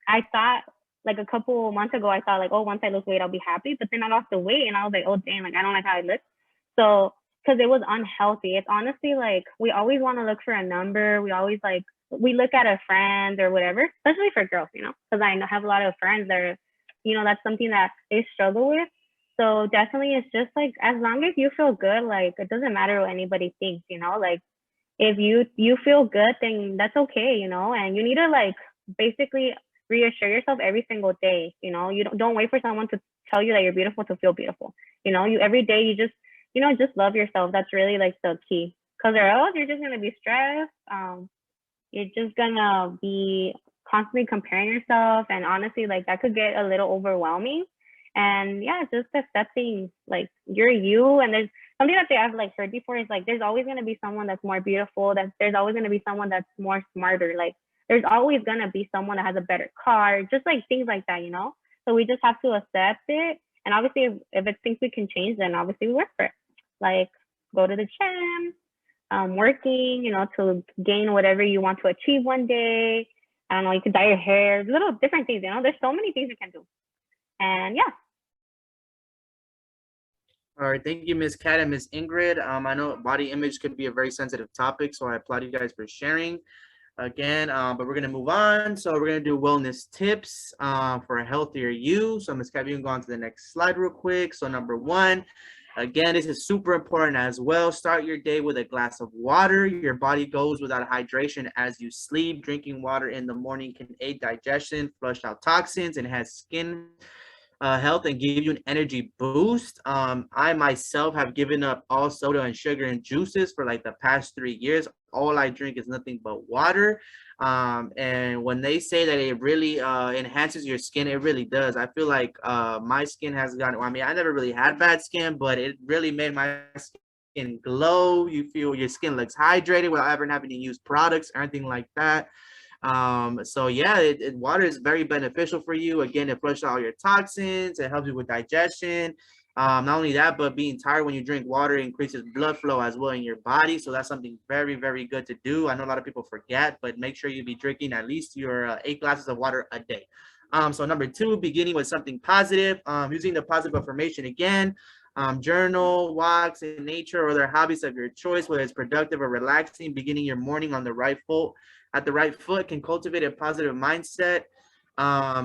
I thought like a couple months ago, I thought like, oh, once I lose weight, I'll be happy. But then I lost the weight and I was like, oh, dang, like I don't like how I look. So, because it was unhealthy. It's honestly like, we always want to look for a number. We always like, we look at our friends or whatever, especially for girls, you know, because I have a lot of friends that are, you know, that's something that they struggle with. So definitely it's just like, as long as you feel good, like it doesn't matter what anybody thinks, you know, like if you feel good, then that's okay, you know, and you need to like basically reassure yourself every single day, you know, you don't wait for someone to tell you that you're beautiful to feel beautiful. You know, you every day you just, you know, just love yourself. That's really like the key, because or else you're just going to be stressed. You're just gonna be constantly comparing yourself, and honestly, like that could get a little overwhelming. And yeah, just accepting like you're you, and there's something that I've like heard before is like there's always gonna be someone that's more beautiful, that there's always gonna be someone that's more smarter, like there's always gonna be someone that has a better car, just like things like that, you know. So we just have to accept it, and obviously if it's things we can change, then obviously we work for it. Like go to the gym, working, you know, to gain whatever you want to achieve one day. I don't know, you can dye your hair, little different things, you know, there's so many things you can do. And yeah. All right, thank you, Ms. Kat and Ms. Ingrid. I know body image could be a very sensitive topic, so I applaud you guys for sharing again, but we're gonna move on. So we're gonna do wellness tips for a healthier you. So Ms. Kat, you can go on to the next slide real quick. So number 1, again, this is super important as well. Start your day with a glass of water. Your body goes without hydration as you sleep. Drinking water in the morning can aid digestion, flush out toxins, enhance skin health, and give you an energy boost. I myself have given up all soda and sugar and juices for like the past 3 years. All I drink is nothing but water. And when they say that it really enhances your skin, it really does. I feel like my skin has gotten, I mean, I never really had bad skin, but it really made my skin glow. You feel your skin looks hydrated without ever having to use products or anything like that. So yeah, water is very beneficial for you. Again, it flushes out your toxins. It helps you with digestion. Not only that, but being tired when you drink water increases blood flow as well in your body. So that's something very, very good to do. I know a lot of people forget, but make sure you be drinking at least your 8 glasses of water a day. So number 2, beginning with something positive, using the positive affirmation again. Journal, walks in nature, or other hobbies of your choice, whether it's productive or relaxing. Beginning your morning on the right foot, at the right foot, can cultivate a positive mindset.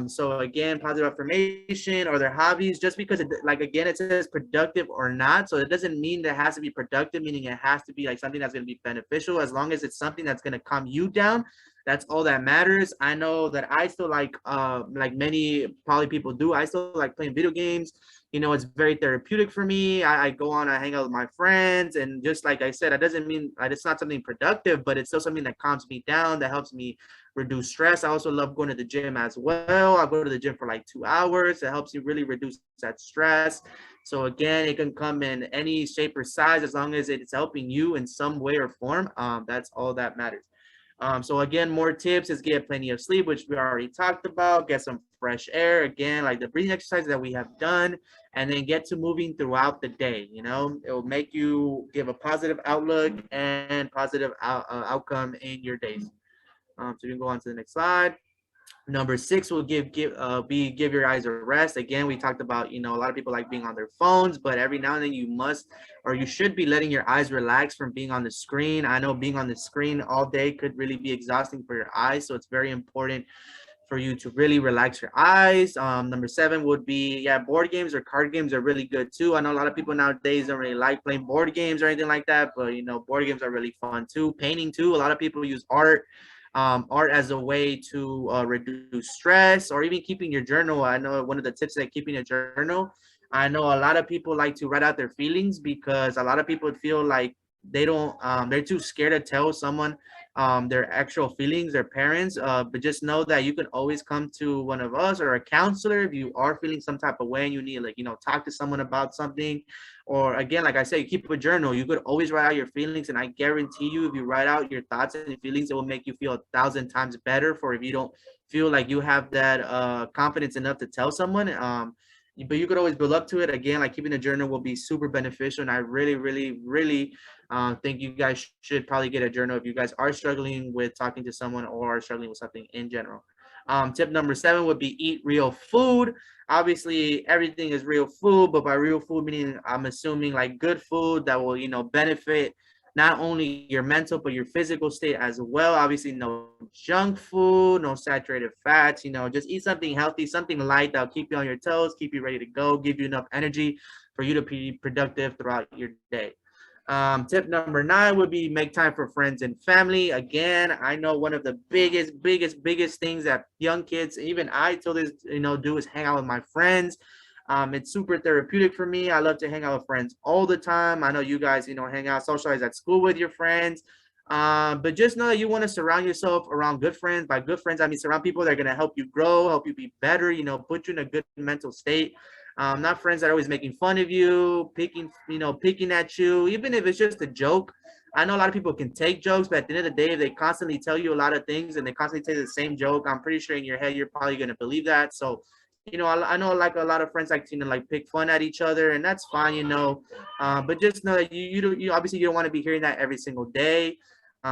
So again, positive affirmation or their hobbies, just because it, like, again, it says productive or not. So it doesn't mean that it has to be productive, meaning it has to be like something that's going to be beneficial. As long as it's something that's going to calm you down, that's all that matters. I know that I still like many probably people do, I still like playing video games. You know, it's very therapeutic for me. I go on, I hang out with my friends, and just like I said, it doesn't mean it's not something productive, but it's still something that calms me down, that helps me reduce stress. I also love going to the gym as well. I go to the gym for like 2 hours. It helps you really reduce that stress. So again, it can come in any shape or size, as long as it's helping you in some way or form. That's all that matters. So again, more tips is get plenty of sleep, which we already talked about. Get some fresh air, again, like the breathing exercises that we have done, and then get to moving throughout the day. You know, it will make you give a positive outlook and positive outcome in your days. So you can go on to the next slide. Number 6 will give your eyes a rest. Again, we talked about, you know, a lot of people like being on their phones, but every now and then you must, or you should be letting your eyes relax from being on the screen. I know being on the screen all day could really be exhausting for your eyes, so it's very important for you to really relax your eyes. Number 7 would be, yeah, board games or card games are really good too. I know a lot of people nowadays don't really like playing board games or anything like that, but you know, board games are really fun too. Painting too. A lot of people use art as a way to reduce stress, or even keeping your journal. I know one of the tips that keeping a journal, I know a lot of people like to write out their feelings, because a lot of people feel like they don't, they're too scared to tell someone their actual feelings, their parents. But just know that you can always come to one of us or a counselor if you are feeling some type of way and you need, like, you know, talk to someone about something. Or again, like I said, you keep a journal. You could always write out your feelings, and I guarantee you, if you write out your thoughts and feelings, it will make you feel 1,000 times better. For if you don't feel like you have that confidence enough to tell someone, but you could always build up to it. Again, like keeping a journal will be super beneficial, and I really, really, really think you guys should probably get a journal if you guys are struggling with talking to someone or struggling with something in general. Tip number 7 would be eat real food. Obviously, everything is real food, but by real food, meaning I'm assuming like good food that will, you know, benefit not only your mental, but your physical state as well. Obviously, no junk food, no saturated fats, you know, just eat something healthy, something light that'll keep you on your toes, keep you ready to go, give you enough energy for you to be productive throughout your day. Tip number 9 would be make time for friends and family. Again, I know one of the biggest things that young kids, even I till this, you know, do is hang out with my friends. It's super therapeutic for me. I love to hang out with friends all the time. I know you guys, you know, hang out, socialize at school with your friends. But just know that you want to surround yourself around good friends. By good friends, I mean surround people that are going to help you grow, help you be better, you know, put you in a good mental state. Not friends that are always making fun of you, picking at you, even if it's just a joke. I know a lot of people can take jokes, but at the end of the day, if they constantly tell you a lot of things and they constantly tell you the same joke, I'm pretty sure in your head, you're probably going to believe that. So, you know, I know like a lot of friends like to, you know, like pick fun at each other, and that's fine, you know, but just know that you obviously you don't want to be hearing that every single day.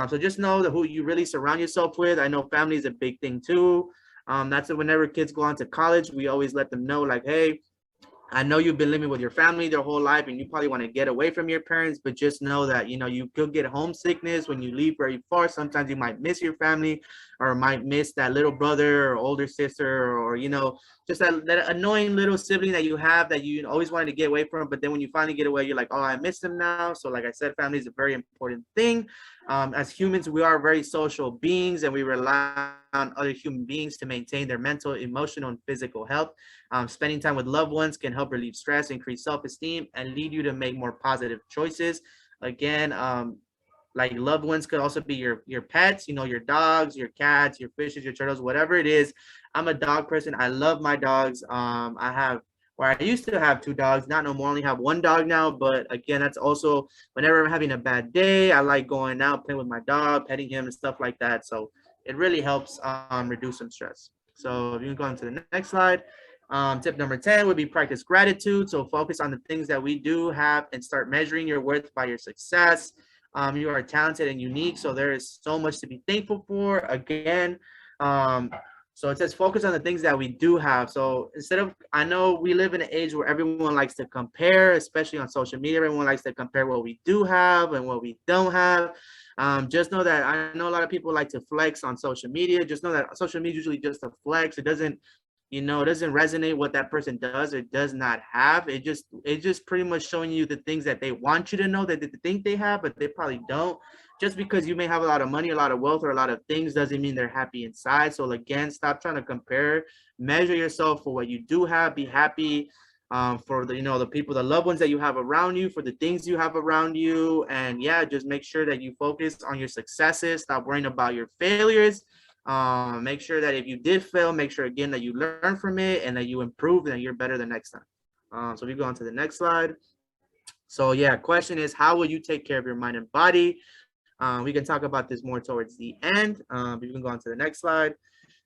So just know that who you really surround yourself with. I know family is a big thing too. That's whenever kids go on to college, we always let them know like, hey, I know you've been living with your family their whole life and you probably want to get away from your parents, but just know that, you know, you could get homesickness when you leave very far. Sometimes you might miss your family or might miss that little brother or older sister, or, you know, just that annoying little sibling that you have that you always wanted to get away from. But then when you finally get away, you're like, oh, I miss them now. So like I said, family is a very important thing. As humans, we are very social beings, and we rely on other human beings to maintain their mental, emotional, and physical health. Spending time with loved ones can help relieve stress, increase self-esteem, and lead you to make more positive choices. Again, like loved ones could also be your pets, you know, your dogs, your cats, your fishes, your turtles, whatever it is. I'm a dog person. I love my dogs. I used to have 2 dogs, not no more, only have 1 dog now. But again, that's also whenever I'm having a bad day, I like going out, playing with my dog, petting him and stuff like that. So it really helps reduce some stress. So if you can go on to the next slide. Tip number 10 would be practice gratitude. So focus on the things that we do have and start measuring your worth by your success. You are talented and unique, so there is so much to be thankful for. Again, so it says focus on the things that we do have. So instead of, I know we live in an age where everyone likes to compare, especially on social media. Everyone likes to compare what we do have and what we don't have. Just know that I know a lot of people like to flex on social media. Just know that social media is usually just a flex. It doesn't, you know, it doesn't resonate what that person does or does not have. It just pretty much showing you the things that they want you to know that they think they have, but they probably don't. Just because you may have a lot of money, a lot of wealth, or a lot of things doesn't mean they're happy inside. So again, stop trying to compare. Measure yourself for what you do have. Be happy for the, you know, the people, the loved ones that you have around you, for the things you have around you. And yeah, just make sure that you focus on your successes. Stop worrying about your failures. Make sure that if you did fail, make sure again that you learn from it and that you improve and that you're better the next time. So we go on to the next slide. So yeah, question is, how will you take care of your mind and body? We can talk about this more towards the end. You can go on to the next slide.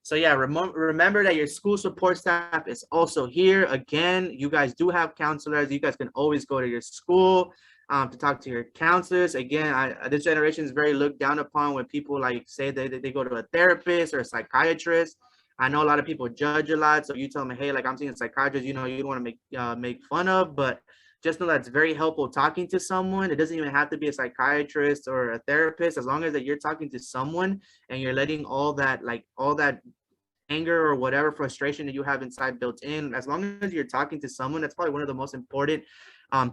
So yeah, remember that your school support staff is also here. Again, you guys do have counselors. You guys can always go to your school to talk to your counselors. Again, this generation is very looked down upon when people like say that they go to a therapist or a psychiatrist. I know a lot of people judge a lot. So you tell me, hey, like I'm seeing a psychiatrist, you know, you don't want to make fun of, but just know that's very helpful talking to someone. It doesn't even have to be a psychiatrist or a therapist. As long as that you're talking to someone and you're letting all that anger or whatever frustration that you have inside built in, as long as you're talking to someone, that's probably one of the most important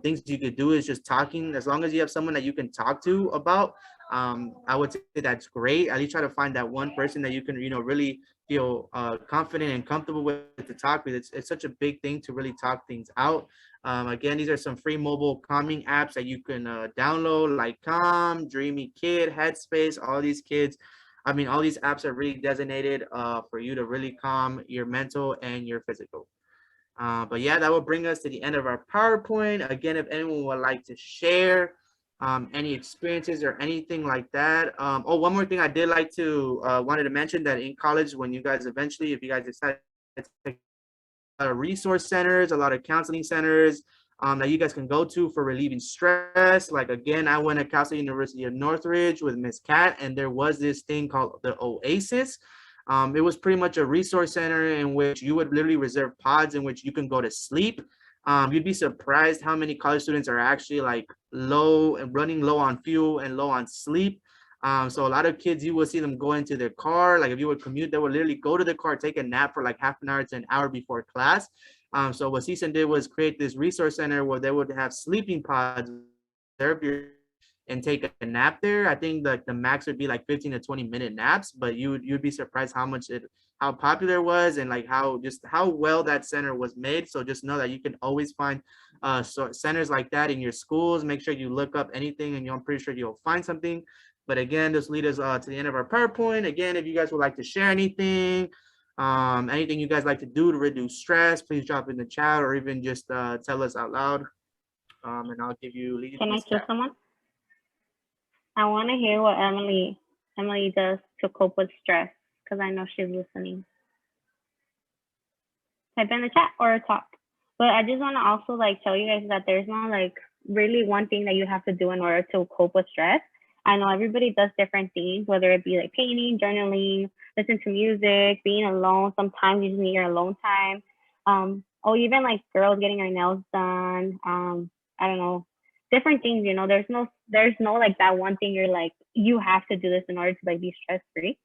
things you could do is just talking. As long as you have someone that you can talk to about, I would say that's great. At least try to find that one person that you can, you know, really feel confident and comfortable with to talk with. It's such a big thing to really talk things out. Again, these are some free mobile calming apps that you can download, like Calm, Dreamy Kid, Headspace. All these apps are really designated for you to really calm your mental and your physical. But yeah, that will bring us to the end of our PowerPoint. Again, if anyone would like to share any experiences or anything like that. One more thing I did like to wanted to mention that in college, when you guys eventually, if you guys decide to take a lot of resource centers, a lot of counseling centers that you guys can go to for relieving stress. Like again, I went to Cal State University of Northridge with Miss Kat, and there was this thing called the Oasis. It was pretty much a resource center in which you would literally reserve pods in which you can go to sleep. You'd be surprised how many college students are actually like running low on fuel and low on sleep. So a lot of kids, you will see them go into their car. Like if you would commute, they would literally go to the car, take a nap for like half an hour to an hour before class. So what CSUN did was create this resource center where they would have sleeping pods and take a nap there. I think like the max would be like 15 to 20-minute naps, but you'd be surprised how popular it was and like how well that center was made. So just know that you can always find centers like that in your schools. Make sure you look up anything and I'm pretty sure you'll find something. But again, this leads us to the end of our PowerPoint. Again, if you guys would like to share anything you guys like to do to reduce stress, please drop in the chat or even just tell us out loud. And I'll give you. Can I choose someone? I want to hear what Emily does to cope with stress because I know she's listening. Type in the chat or talk. But I just want to also like tell you guys that there's not like really one thing that you have to do in order to cope with stress. I know everybody does different things, whether it be like painting, journaling, listen to music, being alone. Sometimes you just need your alone time. Or even like girls getting their nails done. I don't know, different things, you know, there's no like that one thing you're like, you have to do this in order to like be stress free.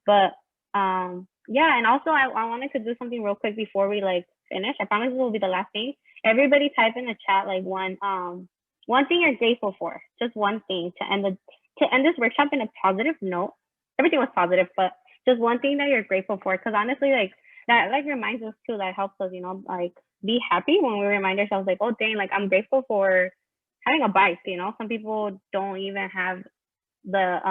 But yeah, and also I wanted to do something real quick before we like finish. I promise this will be the last thing. Everybody type in the chat like one thing you're grateful for, just one thing to end this workshop in a positive note. Everything was positive, but just one thing that you're grateful for, because honestly, like that like reminds us too, that helps us, you know, like be happy when we remind ourselves like, oh dang, like I'm grateful for having a bike. You know, some people don't even have they're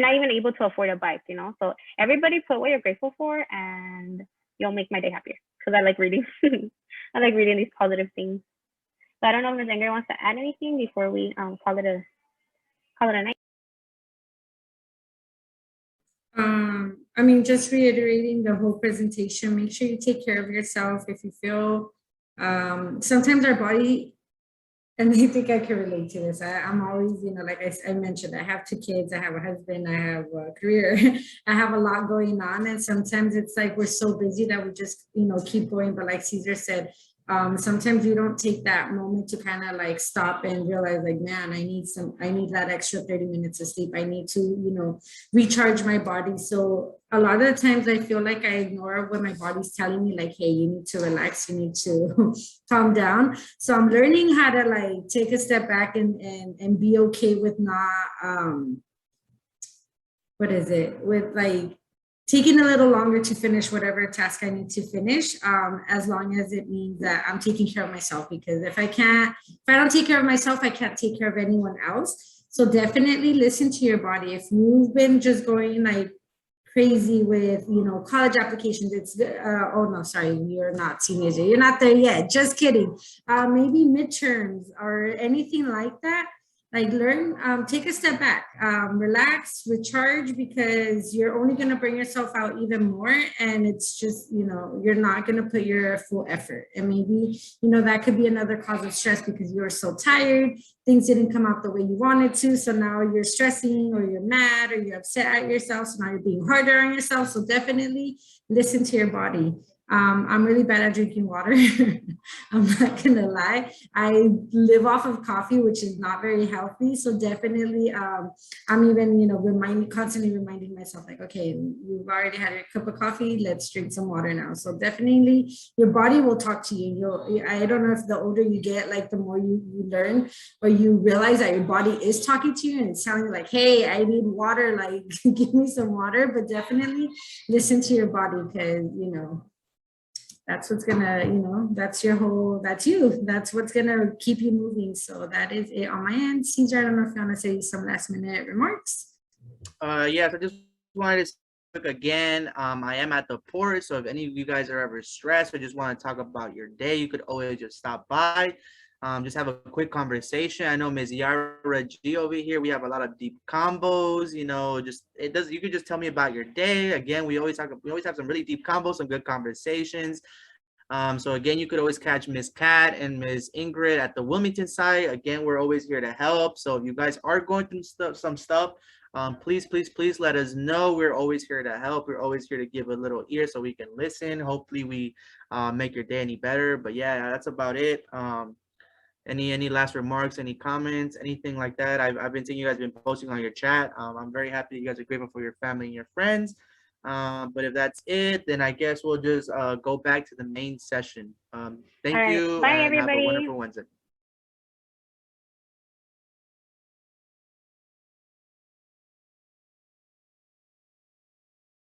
not even able to afford a bike, you know. So everybody put what you're grateful for and you'll make my day happier, because I like reading. I like reading these positive things. So I don't know if Ms. Ingrid wants to add anything before we call it a night. I mean, just reiterating the whole presentation, make sure you take care of yourself. If you feel sometimes our body, and I think I can relate to this. I'm always, you know, like I mentioned, I have 2 kids, I have a husband, I have a career, I have a lot going on. And sometimes it's like we're so busy that we just, you know, keep going. But like Cesar said, sometimes you don't take that moment to kind of like stop and realize like, man, I need that extra 30 minutes of sleep. I need to, you know, recharge my body. So a lot of the times I feel like I ignore what my body's telling me, like, hey, you need to relax, you need to calm down. So I'm learning how to like take a step back and be okay with not, with like taking a little longer to finish whatever task I need to finish, as long as it means that I'm taking care of myself. Because if I don't take care of myself, I can't take care of anyone else. So definitely listen to your body. If you've been just going like crazy with, you know, college applications, it's oh no, sorry, you're not teenager, you're not there yet, just kidding. Maybe midterms or anything like that. Like learn, take a step back, relax, recharge, because you're only going to bring yourself out even more. And it's just, you're not going to put your full effort. And maybe, that could be another cause of stress because you're so tired. Things didn't come out the way you wanted to. So now you're stressing, or you're mad, or you're upset at yourself. So now you're being harder on yourself. So definitely listen to your body. I'm really bad at drinking water. I'm not gonna lie. I live off of coffee, which is not very healthy. So definitely, I'm even, constantly reminding myself, like, okay, you've already had your cup of coffee. Let's drink some water now. So definitely, your body will talk to you. I don't know if the older you get, like the more you learn, or you realize that your body is talking to you and it's telling you, like, hey, I need water. Like, give me some water. But definitely listen to your body, because that's what's gonna, that's you. That's what's gonna keep you moving. So that is it on my end. Caesar, I don't know if you want to say some last minute remarks. Yes, I just wanted to look again. I am at the port, so if any of you guys are ever stressed or just want to talk about your day, you could always just stop by. Just have a quick conversation. I know Ms. Yara G over here, we have a lot of deep combos, you could just tell me about your day. Again, we always have some really deep combos, some good conversations. So again, you could always catch Ms. Kat and Ms. Ingrid at the Wilmington site. Again, we're always here to help. So if you guys are going through some stuff, please let us know. We're always here to help. We're always here to give a little ear so we can listen. Hopefully we make your day any better. But yeah, that's about it. Any last remarks, any comments, anything like that? I've been seeing you guys been posting on your chat. I'm very happy you guys are grateful for your family and your friends. But if that's it, then I guess we'll just go back to the main session. Thank you, Bye, and everybody. have a wonderful Wednesday.